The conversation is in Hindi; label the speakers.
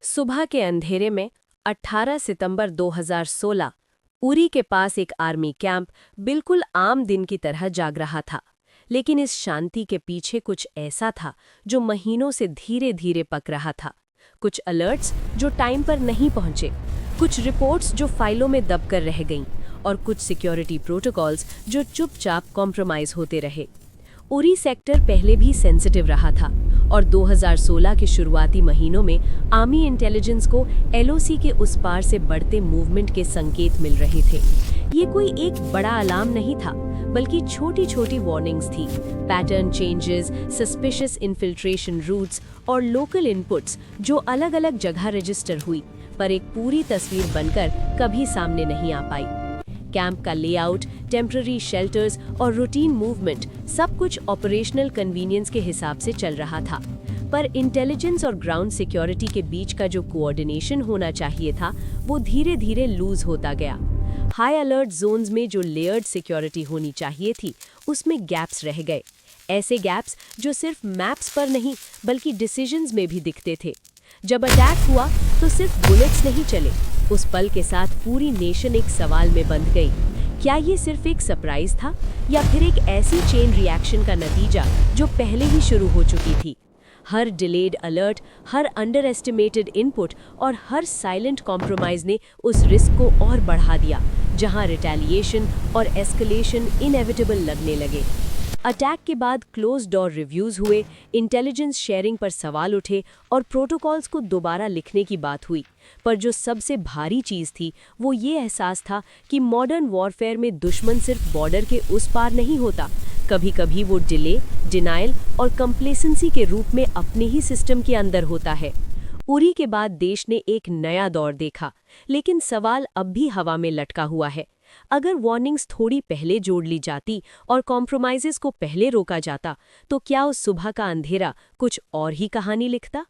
Speaker 1: सुबह के अंधेरे में 18 सितंबर 2016 उरी के पास एक आर्मी कैंप बिल्कुल आम दिन की तरह जाग रहा था। लेकिन इस शांति के पीछे कुछ ऐसा था जो महीनों से धीरे धीरे पक रहा था। कुछ अलर्ट्स जो टाइम पर नहीं पहुंचे, कुछ रिपोर्ट्स जो फाइलों में दबकर रह गईं और कुछ सिक्योरिटी प्रोटोकॉल्स जो चुपचाप कॉम्प्रोमाइज होते रहे। उरी सेक्टर पहले भी सेंसिटिव रहा था और 2016 के शुरुआती महीनों में आर्मी इंटेलिजेंस को एलओसी के उस पार से बढ़ते मूवमेंट के संकेत मिल रहे थे। ये कोई एक बड़ा अलार्म नहीं था, बल्कि छोटी छोटी वार्निंग्स थी। Pattern changes, suspicious infiltration routes और लोकल इनपुट्स जो अलग अलग जगह रजिस्टर हुई, पर एक पूरी तस्वीर बनकर कभी सामने नहीं आ पाई। कैंप का लेआउट, टेम्पररी शेल्टर्स और रूटीन मूवमेंट सब कुछ ऑपरेशनल कन्वीनियंस के हिसाब से चल रहा था, पर इंटेलिजेंस और ग्राउंड सिक्योरिटी के बीच का जो कोऑर्डिनेशन होना चाहिए था वो धीरे धीरे लूज होता गया। हाई अलर्ट जोन्स में जो लेयर्ड सिक्योरिटी होनी चाहिए थी, उसमें गैप्स रह गए। ऐसे गैप्स जो सिर्फ मैप्स पर नहीं बल्कि डिसीजंस में भी दिखते थे। जब अटैक हुआ तो सिर्फ बुलेट्स नहीं चले, उस पल के साथ पूरी नेशन एक सवाल में बंध गई। क्या ये सिर्फ एक सरप्राइज था या फिर एक ऐसी चेन रिएक्शन का नतीजा जो पहले ही शुरू हो चुकी थी? हर डिलेड अलर्ट, हर अंडर एस्टिमेटेड इनपुट और हर साइलेंट कॉम्प्रोमाइज ने उस रिस्क को और बढ़ा दिया, जहां रिटेलिएशन और एस्केलेशन इनएविटेबल लगने लगे। अटैक के बाद क्लोज डोर रिव्यूज हुए, इंटेलिजेंस शेयरिंग पर सवाल उठे और प्रोटोकॉल्स को दोबारा लिखने की बात हुई। पर जो सबसे भारी चीज़ थी वो ये एहसास था कि मॉडर्न वॉरफेयर में दुश्मन सिर्फ बॉर्डर के उस पार नहीं होता, कभी कभी वो डिले, डिनाइल और कंप्लेसेंसी के रूप में अपने ही सिस्टम के अंदर होता है। उरी के बाद देश ने एक नया दौर देखा, लेकिन सवाल अब भी हवा में लटका हुआ है। अगर वार्निंग्स थोड़ी पहले जोड़ ली जाती और कॉम्प्रोमाइजेस को पहले रोका जाता, तो क्या उस सुबह का अंधेरा कुछ और ही कहानी लिखता?